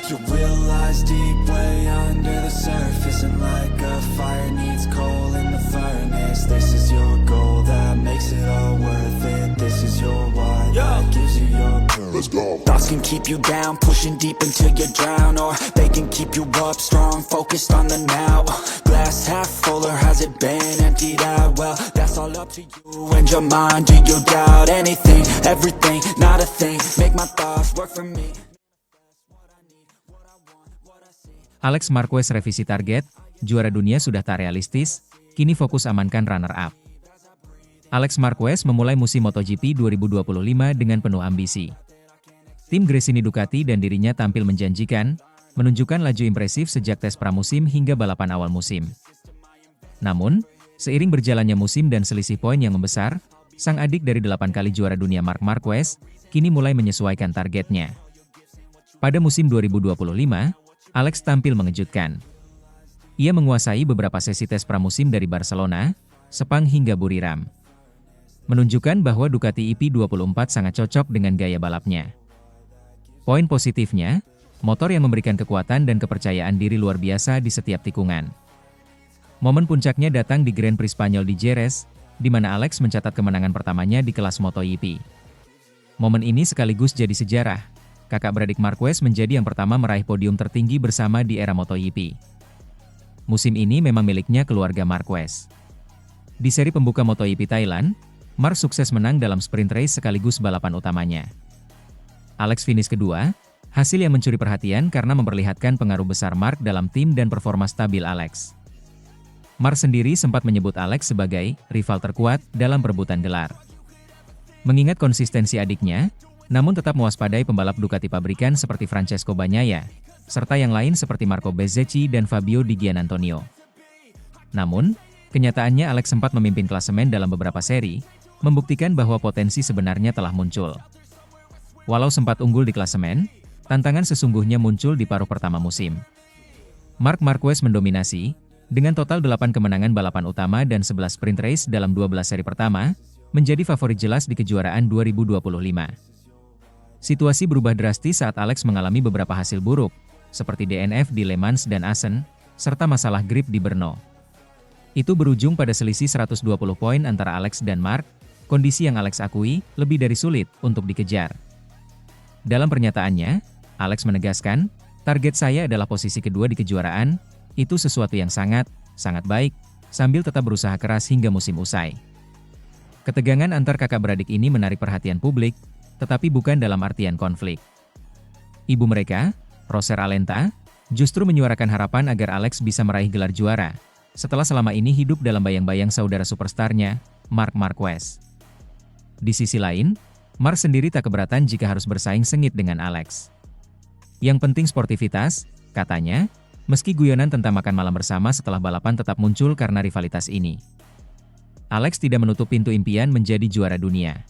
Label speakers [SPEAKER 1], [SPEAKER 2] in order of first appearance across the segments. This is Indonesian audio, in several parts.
[SPEAKER 1] You realize deep way under the surface, and like a fire needs coal in the furnace. This is your goal that makes it all worth it. This is your why that gives you your purpose. Let's go. Thoughts can keep you down, pushing deep until you drown, or they can keep you up strong, focused on the now. Glass half full, or has it been emptied out? Well, that's all up to you and your mind. Do you doubt anything, everything, not a thing? Make my thoughts work for me.
[SPEAKER 2] Alex Marquez revisi target, juara dunia sudah tak realistis, kini fokus amankan runner-up. Alex Marquez memulai musim MotoGP 2025 dengan penuh ambisi. Tim Gresini Ducati dan dirinya tampil menjanjikan, menunjukkan laju impresif sejak tes pramusim hingga balapan awal musim. Namun, seiring berjalannya musim dan selisih poin yang membesar, sang adik dari 8 kali juara dunia Marc Marquez, kini mulai menyesuaikan targetnya. Pada musim 2025, Alex tampil mengejutkan. Ia menguasai beberapa sesi tes pramusim dari Barcelona, Sepang hingga Buriram. Menunjukkan bahwa Ducati EP24 sangat cocok dengan gaya balapnya. Poin positifnya, motor yang memberikan kekuatan dan kepercayaan diri luar biasa di setiap tikungan. Momen puncaknya datang di Grand Prix Spanyol di Jerez, di mana Alex mencatat kemenangan pertamanya di kelas MotoGP. Momen ini sekaligus jadi sejarah. Kakak beradik Marquez menjadi yang pertama meraih podium tertinggi bersama di era MotoGP. Musim ini memang miliknya keluarga Marquez. Di seri pembuka MotoGP Thailand, Marc sukses menang dalam sprint race sekaligus balapan utamanya. Alex finish kedua, hasil yang mencuri perhatian karena memperlihatkan pengaruh besar Marc dalam tim dan performa stabil Alex. Marc sendiri sempat menyebut Alex sebagai rival terkuat dalam perebutan gelar. Mengingat konsistensi adiknya, namun tetap mewaspadai pembalap Ducati pabrikan seperti Francesco Bagnaia, serta yang lain seperti Marco Bezzecchi dan Fabio Di Giannantonio. Namun, kenyataannya Alex sempat memimpin klasemen dalam beberapa seri, membuktikan bahwa potensi sebenarnya telah muncul. Walau sempat unggul di klasemen, tantangan sesungguhnya muncul di paruh pertama musim. Marc Marquez mendominasi, dengan total 8 kemenangan balapan utama dan 11 sprint race dalam 12 seri pertama, menjadi favorit jelas di kejuaraan 2025. Situasi berubah drastis saat Alex mengalami beberapa hasil buruk, seperti DNF di Le Mans dan Assen, serta masalah grip di Brno. Itu berujung pada selisih 120 poin antara Alex dan Marc, kondisi yang Alex akui lebih dari sulit untuk dikejar. Dalam pernyataannya, Alex menegaskan, target saya adalah posisi kedua di kejuaraan, itu sesuatu yang sangat baik, sambil tetap berusaha keras hingga musim usai. Ketegangan antar kakak beradik ini menarik perhatian publik, tetapi bukan dalam artian konflik. Ibu mereka, Roser Alenta, justru menyuarakan harapan agar Alex bisa meraih gelar juara, setelah selama ini hidup dalam bayang-bayang saudara superstarnya, Marc Marquez. Di sisi lain, Marc sendiri tak keberatan jika harus bersaing sengit dengan Alex. Yang penting sportivitas, katanya, meski guyonan tentang makan malam bersama setelah balapan tetap muncul karena rivalitas ini. Alex tidak menutup pintu impian menjadi juara dunia.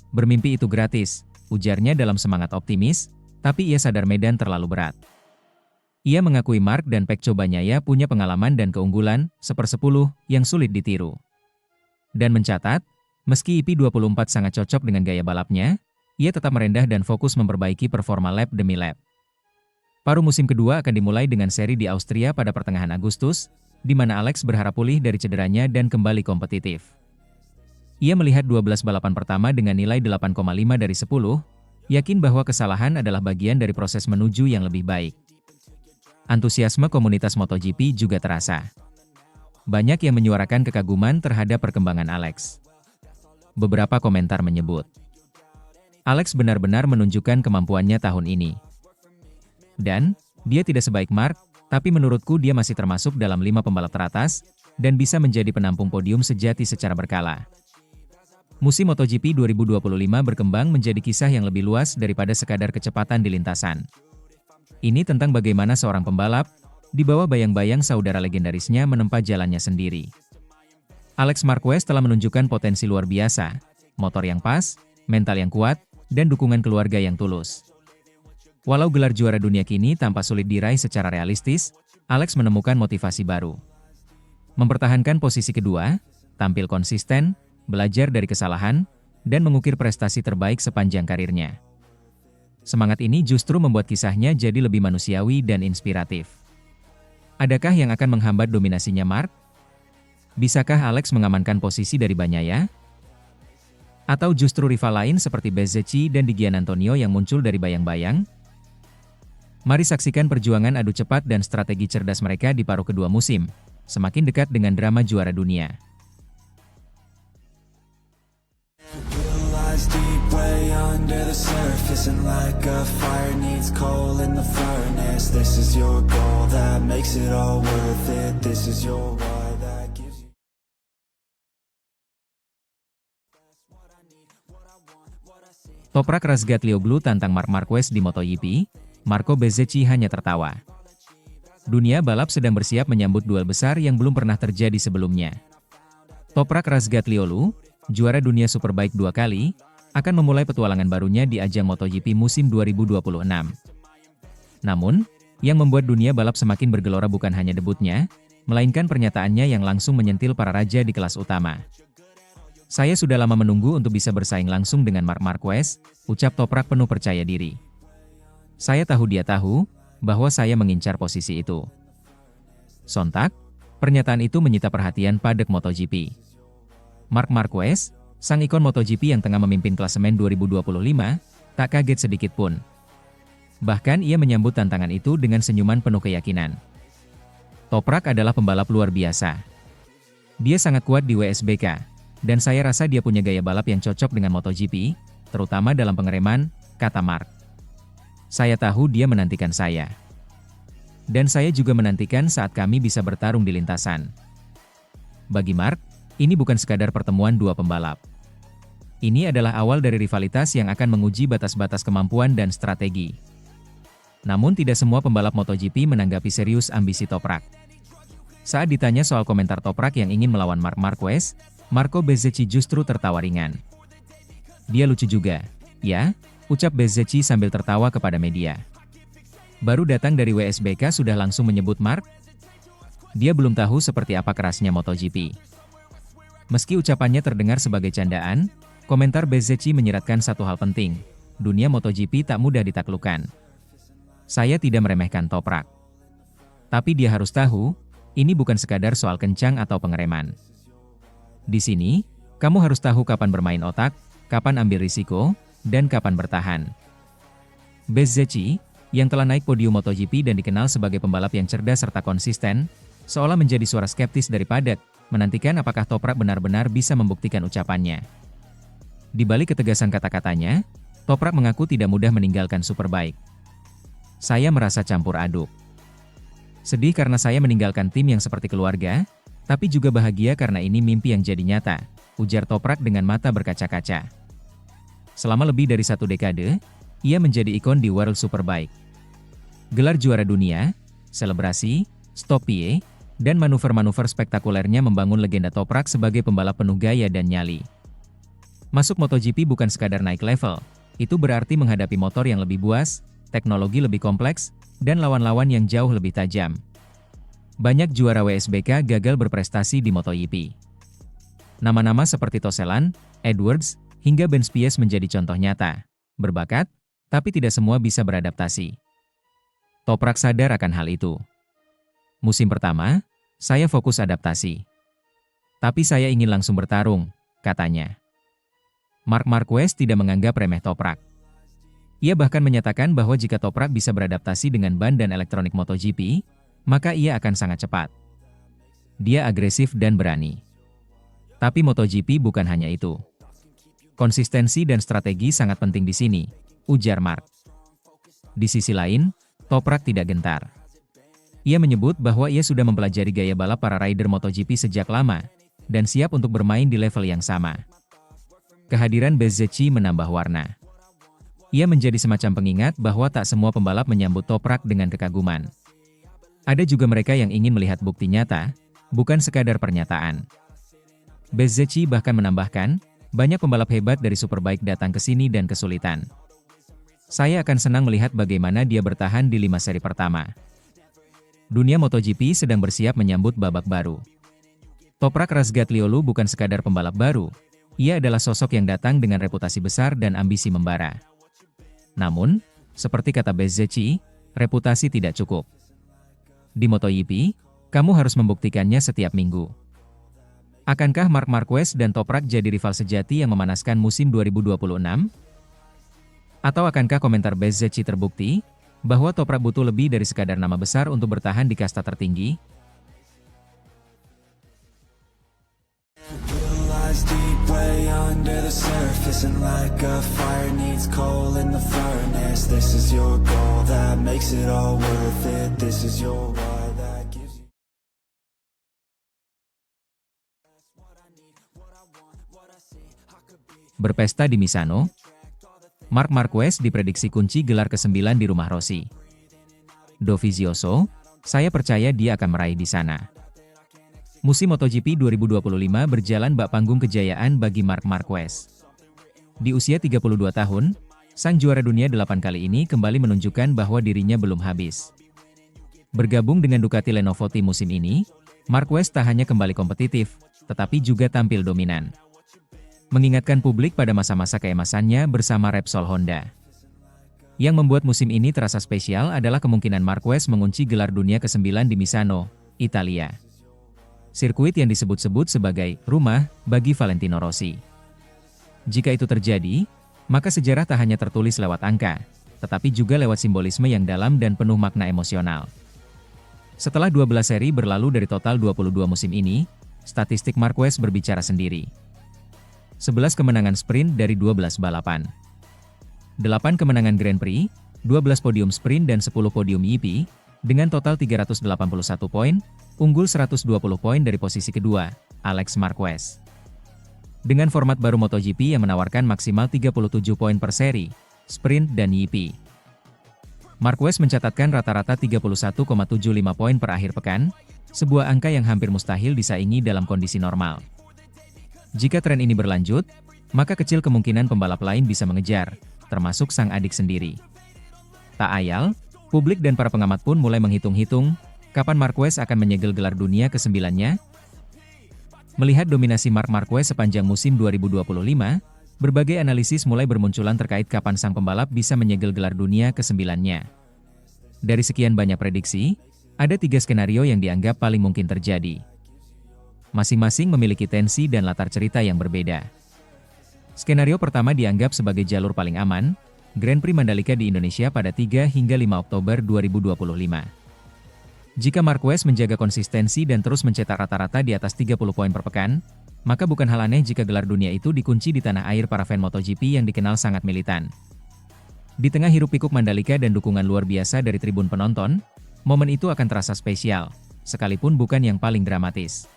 [SPEAKER 2] Bermimpi itu gratis, ujarnya dalam semangat optimis, tapi ia sadar medan terlalu berat. Ia mengakui Marc dan Pecco Bagnaia punya pengalaman dan keunggulan, 1/10, yang sulit ditiru. Dan mencatat, meski EP24 sangat cocok dengan gaya balapnya, ia tetap merendah dan fokus memperbaiki performa lap demi lap. Paruh musim kedua akan dimulai dengan seri di Austria pada pertengahan Agustus, di mana Alex berharap pulih dari cederanya dan kembali kompetitif. Ia melihat 12 balapan pertama dengan nilai 8,5 dari 10, yakin bahwa kesalahan adalah bagian dari proses menuju yang lebih baik. Antusiasme komunitas MotoGP juga terasa. Banyak yang menyuarakan kekaguman terhadap perkembangan Alex. Beberapa komentar menyebut, Alex benar-benar menunjukkan kemampuannya tahun ini. Dan, dia tidak sebaik Marc, tapi menurutku dia masih termasuk dalam 5 pembalap teratas, dan bisa menjadi penampung podium sejati secara berkala. Musim MotoGP 2025 berkembang menjadi kisah yang lebih luas daripada sekadar kecepatan di lintasan. Ini tentang bagaimana seorang pembalap, di bawah bayang-bayang saudara legendarisnya menempa jalannya sendiri. Alex Marquez telah menunjukkan potensi luar biasa, motor yang pas, mental yang kuat, dan dukungan keluarga yang tulus. Walau gelar juara dunia kini tampak sulit diraih secara realistis, Alex menemukan motivasi baru. Mempertahankan posisi kedua, tampil konsisten, belajar dari kesalahan, dan mengukir prestasi terbaik sepanjang karirnya. Semangat ini justru membuat kisahnya jadi lebih manusiawi dan inspiratif. Adakah yang akan menghambat dominasinya Mark? Bisakah Alex mengamankan posisi dari Bagnaia? Atau justru rival lain seperti Bezzecchi dan Di Giannantonio yang muncul dari bayang-bayang? Mari saksikan perjuangan adu cepat dan strategi cerdas mereka di paruh kedua musim, semakin dekat dengan drama juara dunia.
[SPEAKER 1] Deep way under the surface, and like a fire needs coal in the furnace. This is your goal that makes it all worth it. This is your why that gives you
[SPEAKER 2] Toprak Razgatlioglu tantang Marc Marquez di MotoGP. Marco Bezzecchi hanya tertawa. Dunia balap sedang bersiap menyambut duel besar yang belum pernah terjadi sebelumnya. Toprak Razgatlioglu, juara dunia Superbike 2 kali, akan memulai petualangan barunya di ajang MotoGP musim 2026. Namun, yang membuat dunia balap semakin bergelora bukan hanya debutnya, melainkan pernyataannya yang langsung menyentil para raja di kelas utama. Saya sudah lama menunggu untuk bisa bersaing langsung dengan Marc Marquez, ucap Toprak penuh percaya diri. Saya tahu dia tahu, bahwa saya mengincar posisi itu. Sontak, pernyataan itu menyita perhatian padek MotoGP. Marc Marquez, sang ikon MotoGP yang tengah memimpin klasemen 2025, tak kaget sedikit pun. Bahkan ia menyambut tantangan itu dengan senyuman penuh keyakinan. Toprak adalah pembalap luar biasa. Dia sangat kuat di WSBK, dan saya rasa dia punya gaya balap yang cocok dengan MotoGP, terutama dalam pengereman, kata Marc. Saya tahu dia menantikan saya. Dan saya juga menantikan saat kami bisa bertarung di lintasan. Bagi Marc, ini bukan sekadar pertemuan dua pembalap. Ini adalah awal dari rivalitas yang akan menguji batas-batas kemampuan dan strategi. Namun tidak semua pembalap MotoGP menanggapi serius ambisi Toprak. Saat ditanya soal komentar Toprak yang ingin melawan Marc Marquez, Marco Bezzecchi justru tertawa ringan. Dia lucu juga, ya, ucap Bezzecchi sambil tertawa kepada media. Baru datang dari WSBK sudah langsung menyebut Marc? Dia belum tahu seperti apa kerasnya MotoGP. Meski ucapannya terdengar sebagai candaan, komentar Bezzecchi menyiratkan satu hal penting. Dunia MotoGP tak mudah ditaklukkan. Saya tidak meremehkan Toprak. Tapi dia harus tahu, ini bukan sekadar soal kencang atau pengereman. Di sini, kamu harus tahu kapan bermain otak, kapan ambil risiko, dan kapan bertahan. Bezzecchi, yang telah naik podium MotoGP dan dikenal sebagai pembalap yang cerdas serta konsisten, seolah menjadi suara skeptis dari padek, menantikan apakah Toprak benar-benar bisa membuktikan ucapannya. Di balik ketegasan kata-katanya, Toprak mengaku tidak mudah meninggalkan Superbike. Saya merasa campur aduk. Sedih karena saya meninggalkan tim yang seperti keluarga, tapi juga bahagia karena ini mimpi yang jadi nyata, ujar Toprak dengan mata berkaca-kaca. Selama lebih dari 1 dekade, ia menjadi ikon di World Superbike. Gelar juara dunia, selebrasi, stopie, dan manuver-manuver spektakulernya membangun legenda Toprak sebagai pembalap penuh gaya dan nyali. Masuk MotoGP bukan sekadar naik level, itu berarti menghadapi motor yang lebih buas, teknologi lebih kompleks, dan lawan-lawan yang jauh lebih tajam. Banyak juara WSBK gagal berprestasi di MotoGP. Nama-nama seperti Toselan, Edwards, hingga Ben Spies menjadi contoh nyata. Berbakat, tapi tidak semua bisa beradaptasi. Toprak sadar akan hal itu. Musim pertama, saya fokus adaptasi. Tapi saya ingin langsung bertarung, katanya. Marc Marquez tidak menganggap remeh Toprak. Ia bahkan menyatakan bahwa jika Toprak bisa beradaptasi dengan ban dan elektronik MotoGP, maka ia akan sangat cepat. Dia agresif dan berani. Tapi MotoGP bukan hanya itu. Konsistensi dan strategi sangat penting di sini, ujar Marc. Di sisi lain, Toprak tidak gentar. Ia menyebut bahwa ia sudah mempelajari gaya balap para rider MotoGP sejak lama, dan siap untuk bermain di level yang sama. Kehadiran Bezzecchi menambah warna. Ia menjadi semacam pengingat bahwa tak semua pembalap menyambut Toprak dengan kekaguman. Ada juga mereka yang ingin melihat bukti nyata, bukan sekadar pernyataan. Bezzecchi bahkan menambahkan, banyak pembalap hebat dari Superbike datang ke sini dan kesulitan. Saya akan senang melihat bagaimana dia bertahan di 5 seri pertama. Dunia MotoGP sedang bersiap menyambut babak baru. Toprak Razgatlioglu bukan sekadar pembalap baru, ia adalah sosok yang datang dengan reputasi besar dan ambisi membara. Namun, Seperti kata Bezzecchi, reputasi tidak cukup. Di MotoGP, kamu harus membuktikannya setiap minggu. Akankah Marc Marquez dan Toprak jadi rival sejati yang memanaskan musim 2026? Atau akankah komentar Bezzecchi terbukti bahwa Toprak butuh lebih dari sekadar nama besar untuk bertahan di kasta tertinggi?
[SPEAKER 1] Lies deep way under the surface, and like a fire needs coal in the furnace. This is your goal that makes it all worth it. This is your why that gives you what I need, what I want, what I see. I could be
[SPEAKER 2] Berpesta di Misano, Marc Marquez diprediksi kunci gelar ke-9 di rumah Rossi. Dovizioso, saya percaya dia akan meraih di sana. Musim MotoGP 2025 berjalan bak panggung kejayaan bagi Marc Marquez. Di usia 32 tahun, sang juara dunia 8 kali ini kembali menunjukkan bahwa dirinya belum habis. Bergabung dengan Ducati Lenovo Team musim ini, Marquez tak hanya kembali kompetitif, tetapi juga tampil dominan. Mengingatkan publik pada masa-masa keemasannya bersama Repsol Honda. Yang membuat musim ini terasa spesial adalah kemungkinan Marquez mengunci gelar dunia ke-9 di Misano, Italia. Sirkuit yang disebut-sebut sebagai rumah bagi Valentino Rossi. Jika itu terjadi, maka sejarah tak hanya tertulis lewat angka, tetapi juga lewat simbolisme yang dalam dan penuh makna emosional. Setelah 12 seri berlalu dari total 22 musim ini, statistik Marquez berbicara sendiri. 11 kemenangan sprint dari 12 balapan. 8 kemenangan Grand Prix, 12 podium sprint dan 10 podium GP, dengan total 381 poin, unggul 120 poin dari posisi kedua, Alex Marquez. Dengan format baru MotoGP yang menawarkan maksimal 37 poin per seri, sprint dan GP. Marquez mencatatkan rata-rata 31,75 poin per akhir pekan, sebuah angka yang hampir mustahil disaingi dalam kondisi normal. Jika tren ini berlanjut, maka kecil kemungkinan pembalap lain bisa mengejar, termasuk sang adik sendiri. Tak ayal, publik dan para pengamat pun mulai menghitung-hitung, kapan Marquez akan menyegel gelar dunia ke-9-nya? Melihat dominasi Marc Marquez sepanjang musim 2025, berbagai analisis mulai bermunculan terkait kapan sang pembalap bisa menyegel gelar dunia ke-9-nya. Dari sekian banyak prediksi, ada 3 skenario yang dianggap paling mungkin terjadi. Masing-masing memiliki tensi dan latar cerita yang berbeda. Skenario pertama dianggap sebagai jalur paling aman, Grand Prix Mandalika di Indonesia pada 3 hingga 5 Oktober 2025. Jika Marquez menjaga konsistensi dan terus mencetak rata-rata di atas 30 poin per pekan, maka bukan hal aneh jika gelar dunia itu dikunci di tanah air para fan MotoGP yang dikenal sangat militan. Di tengah hiruk-pikuk Mandalika dan dukungan luar biasa dari tribun penonton, momen itu akan terasa spesial, sekalipun bukan yang paling dramatis.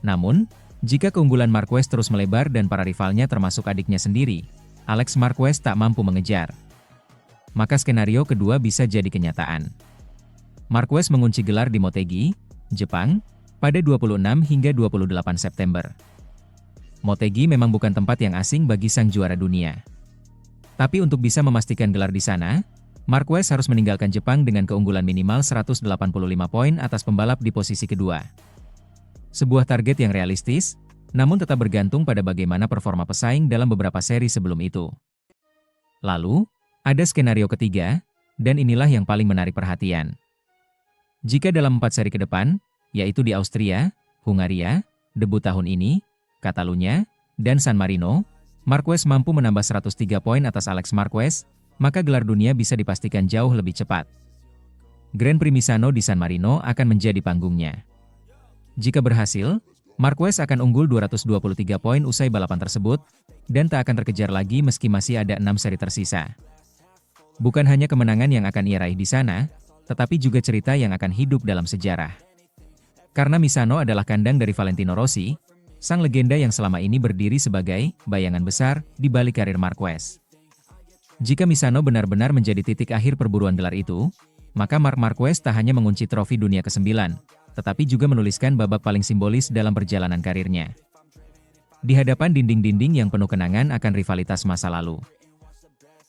[SPEAKER 2] Namun, jika keunggulan Marquez terus melebar dan para rivalnya termasuk adiknya sendiri, Alex Marquez tak mampu mengejar, maka skenario kedua bisa jadi kenyataan. Marquez mengunci gelar di Motegi, Jepang, pada 26 hingga 28 September. Motegi memang bukan tempat yang asing bagi sang juara dunia. Tapi untuk bisa memastikan gelar di sana, Marquez harus meninggalkan Jepang dengan keunggulan minimal 185 poin atas pembalap di posisi kedua. Sebuah target yang realistis, namun tetap bergantung pada bagaimana performa pesaing dalam beberapa seri sebelum itu. Lalu, ada skenario ketiga, dan inilah yang paling menarik perhatian. Jika dalam 4 seri ke depan, yaitu di Austria, Hungaria, debut tahun ini, Catalunya, dan San Marino, Marquez mampu menambah 103 poin atas Alex Marquez, maka gelar dunia bisa dipastikan jauh lebih cepat. Grand Prix Misano di San Marino akan menjadi panggungnya. Jika berhasil, Marquez akan unggul 223 poin usai balapan tersebut, dan tak akan terkejar lagi meski masih ada 6 seri tersisa. Bukan hanya kemenangan yang akan ia raih di sana, tetapi juga cerita yang akan hidup dalam sejarah. Karena Misano adalah kandang dari Valentino Rossi, sang legenda yang selama ini berdiri sebagai bayangan besar di balik karir Marquez. Jika Misano benar-benar menjadi titik akhir perburuan gelar itu, maka Marc Marquez tak hanya mengunci trofi dunia ke-9, tetapi juga menuliskan babak paling simbolis dalam perjalanan karirnya. Di hadapan dinding-dinding yang penuh kenangan akan rivalitas masa lalu.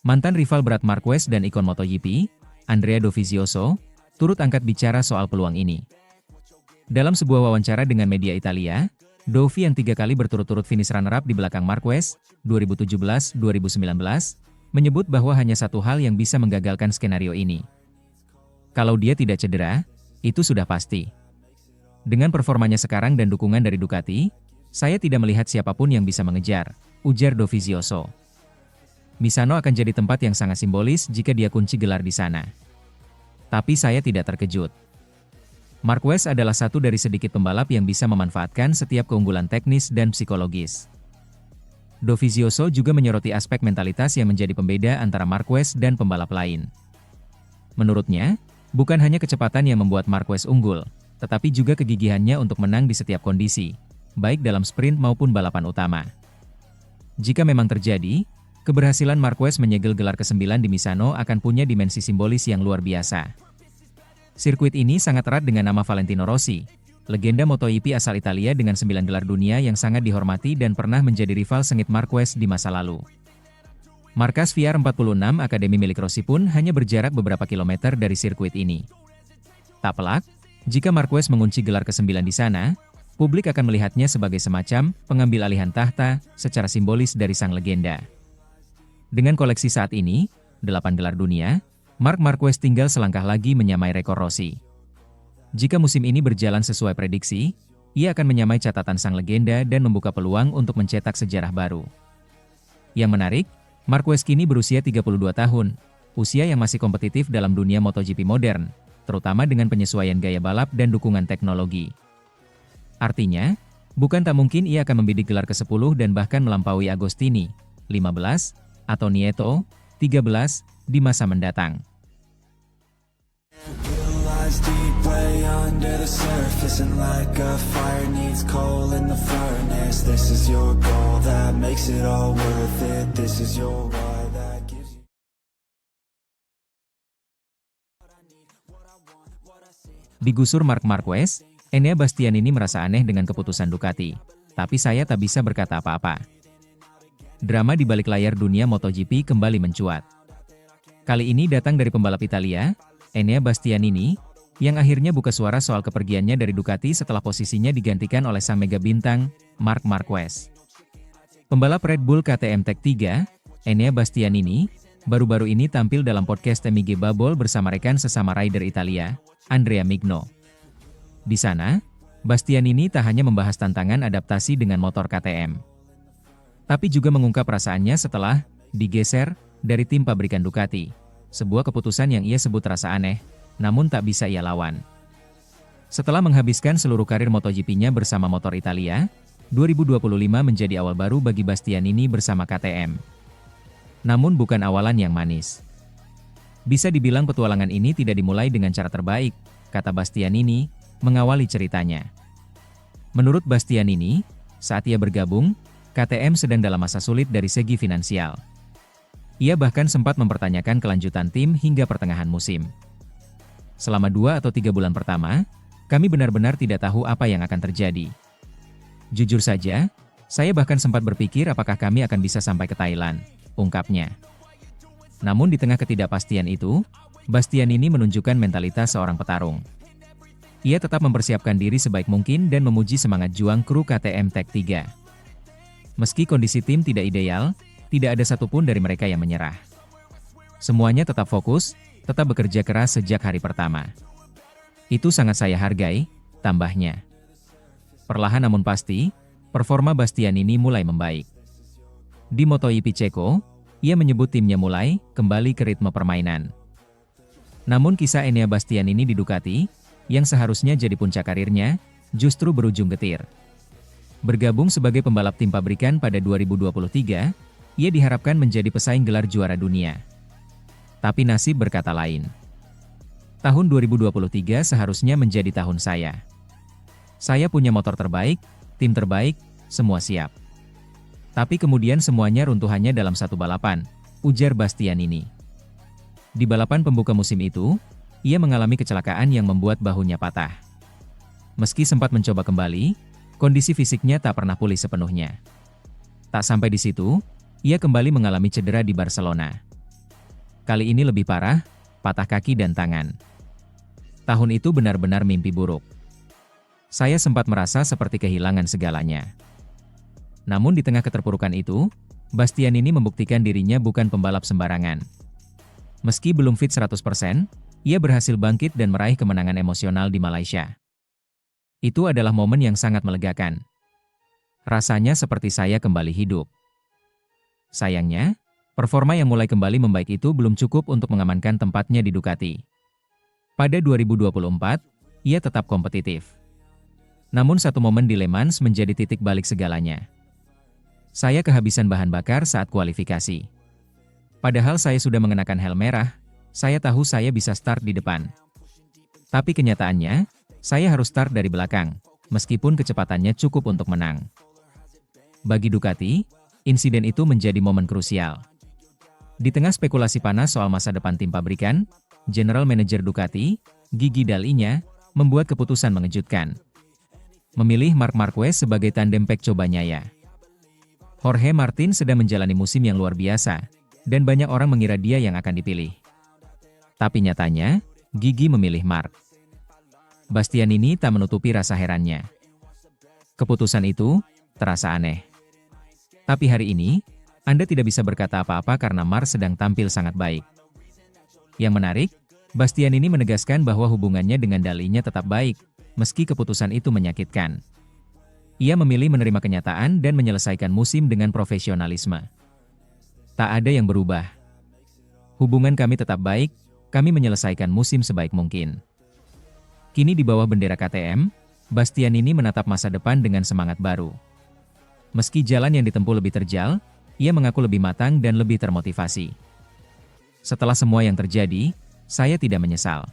[SPEAKER 2] Mantan rival berat Marquez dan ikon MotoGP, Andrea Dovizioso, turut angkat bicara soal peluang ini. Dalam sebuah wawancara dengan media Italia, Dovi yang 3 kali berturut-turut finish runner-up di belakang Marquez, 2017, 2019, menyebut bahwa hanya satu hal yang bisa menggagalkan skenario ini. Kalau dia tidak cedera, itu sudah pasti. Dengan performanya sekarang dan dukungan dari Ducati, saya tidak melihat siapapun yang bisa mengejar, ujar Dovizioso. Misano akan jadi tempat yang sangat simbolis jika dia kunci gelar di sana. Tapi saya tidak terkejut. Marquez adalah satu dari sedikit pembalap yang bisa memanfaatkan setiap keunggulan teknis dan psikologis. Dovizioso juga menyoroti aspek mentalitas yang menjadi pembeda antara Marquez dan pembalap lain. Menurutnya, bukan hanya kecepatan yang membuat Marquez unggul, tetapi juga kegigihannya untuk menang di setiap kondisi, baik dalam sprint maupun balapan utama. Jika memang terjadi, keberhasilan Marquez menyegel gelar ke-9 di Misano akan punya dimensi simbolis yang luar biasa. Sirkuit ini sangat erat dengan nama Valentino Rossi, legenda MotoGP asal Italia dengan 9 gelar dunia yang sangat dihormati dan pernah menjadi rival sengit Marquez di masa lalu. Markas VR46 Akademi milik Rossi pun hanya berjarak beberapa kilometer dari sirkuit ini. Tak pelak, jika Marquez mengunci gelar ke-9 di sana, publik akan melihatnya sebagai semacam pengambil alihan tahta secara simbolis dari sang legenda. Dengan koleksi saat ini, 8 gelar dunia, Marc Marquez tinggal selangkah lagi menyamai rekor Rossi. Jika musim ini berjalan sesuai prediksi, ia akan menyamai catatan sang legenda dan membuka peluang untuk mencetak sejarah baru. Yang menarik, Marquez kini berusia 32 tahun, usia yang masih kompetitif dalam dunia MotoGP modern, terutama dengan penyesuaian gaya balap dan dukungan teknologi. Artinya, bukan tak mungkin ia akan membidik gelar ke-10 dan bahkan melampaui Agostini, 15, atau Nieto, 13, di masa mendatang.
[SPEAKER 1] Deep way under the surface, and like a fire needs coal in the furnace. This is your goal that makes it all worth it. This is your why that gives you
[SPEAKER 2] Digusur Marc Marquez, Enea Bastianini merasa aneh dengan keputusan Ducati, tapi saya tak bisa berkata apa-apa. Drama di balik layar dunia MotoGP kembali mencuat. Kali ini datang dari pembalap Italia, Enea Bastianini, yang akhirnya buka suara soal kepergiannya dari Ducati setelah posisinya digantikan oleh sang mega bintang, Marc Marquez. Pembalap Red Bull KTM Tech 3, Enea Bastianini, baru-baru ini tampil dalam podcast MIG Bubble bersama rekan sesama rider Italia, Andrea Migno. Di sana, Bastianini tak hanya membahas tantangan adaptasi dengan motor KTM, tapi juga mengungkap perasaannya setelah digeser dari tim pabrikan Ducati, sebuah keputusan yang ia sebut rasa aneh, namun tak bisa ia lawan. Setelah menghabiskan seluruh karir MotoGP-nya bersama motor Italia, 2025 menjadi awal baru bagi Bastianini bersama KTM. Namun bukan awalan yang manis. Bisa dibilang petualangan ini tidak dimulai dengan cara terbaik, kata Bastianini, mengawali ceritanya. Menurut Bastianini, saat ia bergabung, KTM sedang dalam masa sulit dari segi finansial. Ia bahkan sempat mempertanyakan kelanjutan tim hingga pertengahan musim. Selama 2 atau 3 bulan pertama, kami benar-benar tidak tahu apa yang akan terjadi. Jujur saja, saya bahkan sempat berpikir apakah kami akan bisa sampai ke Thailand, ungkapnya. Namun di tengah ketidakpastian itu, Bastianini menunjukkan mentalitas seorang petarung. Ia tetap mempersiapkan diri sebaik mungkin dan memuji semangat juang kru KTM Tech 3. Meski kondisi tim tidak ideal, tidak ada satupun dari mereka yang menyerah. Semuanya tetap fokus, tetap bekerja keras sejak hari pertama. Itu sangat saya hargai, tambahnya. Perlahan namun pasti, performa Bastianini mulai membaik. Di MotoGP Ceko, ia menyebut timnya mulai kembali ke ritme permainan. Namun kisah Enea Bastianini di Ducati, yang seharusnya jadi puncak karirnya, justru berujung getir. Bergabung sebagai pembalap tim pabrikan pada 2023, ia diharapkan menjadi pesaing gelar juara dunia. Tapi nasib berkata lain. Tahun 2023 seharusnya menjadi tahun saya. Saya punya motor terbaik, tim terbaik, semua siap. Tapi kemudian semuanya runtuh hanya dalam satu balapan, ujar Bastianini. Di balapan pembuka musim itu, ia mengalami kecelakaan yang membuat bahunya patah. Meski sempat mencoba kembali, kondisi fisiknya tak pernah pulih sepenuhnya. Tak sampai di situ, ia kembali mengalami cedera di Barcelona. Kali ini lebih parah, patah kaki dan tangan. Tahun itu benar-benar mimpi buruk. Saya sempat merasa seperti kehilangan segalanya. Namun di tengah keterpurukan itu, Bastianini membuktikan dirinya bukan pembalap sembarangan. Meski belum fit 100%, ia berhasil bangkit dan meraih kemenangan emosional di Malaysia. Itu adalah momen yang sangat melegakan. Rasanya seperti saya kembali hidup. Sayangnya, performa yang mulai kembali membaik itu belum cukup untuk mengamankan tempatnya di Ducati. Pada 2024, ia tetap kompetitif. Namun satu momen di Le Mans menjadi titik balik segalanya. Saya kehabisan bahan bakar saat kualifikasi. Padahal saya sudah mengenakan helm merah, saya tahu saya bisa start di depan. Tapi kenyataannya, saya harus start dari belakang, meskipun kecepatannya cukup untuk menang. Bagi Ducati, insiden itu menjadi momen krusial. Di tengah spekulasi panas soal masa depan tim pabrikan, General Manager Ducati, Gigi Dall'Igna, membuat keputusan mengejutkan. Memilih Marc Marquez sebagai tandem Pecco Bagnaia. Jorge Martin sedang menjalani musim yang luar biasa, dan banyak orang mengira dia yang akan dipilih. Tapi nyatanya, Gigi memilih Marc. Bastianini tak menutupi rasa herannya. Keputusan itu terasa aneh. Tapi hari ini, Anda tidak bisa berkata apa-apa karena Marc sedang tampil sangat baik. Yang menarik, Bastianini menegaskan bahwa hubungannya dengan Dall'Igna tetap baik, meski keputusan itu menyakitkan. Ia memilih menerima kenyataan dan menyelesaikan musim dengan profesionalisme. Tak ada yang berubah. Hubungan kami tetap baik, kami menyelesaikan musim sebaik mungkin. Kini di bawah bendera KTM, Bastianini menatap masa depan dengan semangat baru. Meski jalan yang ditempuh lebih terjal, ia mengaku lebih matang dan lebih termotivasi. Setelah semua yang terjadi, saya tidak menyesal.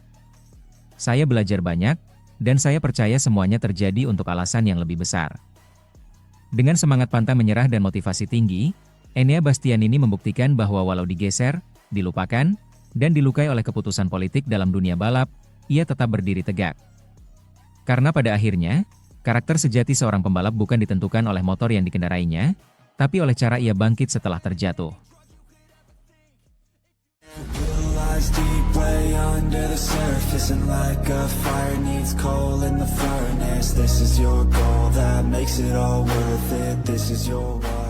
[SPEAKER 2] Saya belajar banyak, dan saya percaya semuanya terjadi untuk alasan yang lebih besar. Dengan semangat pantang menyerah dan motivasi tinggi, Enea Bastianini membuktikan bahwa walau digeser, dilupakan, dan dilukai oleh keputusan politik dalam dunia balap, ia tetap berdiri tegak. Karena pada akhirnya, karakter sejati seorang pembalap bukan ditentukan oleh motor yang dikendarainya, tapi oleh cara ia bangkit setelah terjatuh.
[SPEAKER 1] Deep way under the surface, and like a fire needs coal in the furnace. This is your goal that makes it all worth it. This is your why.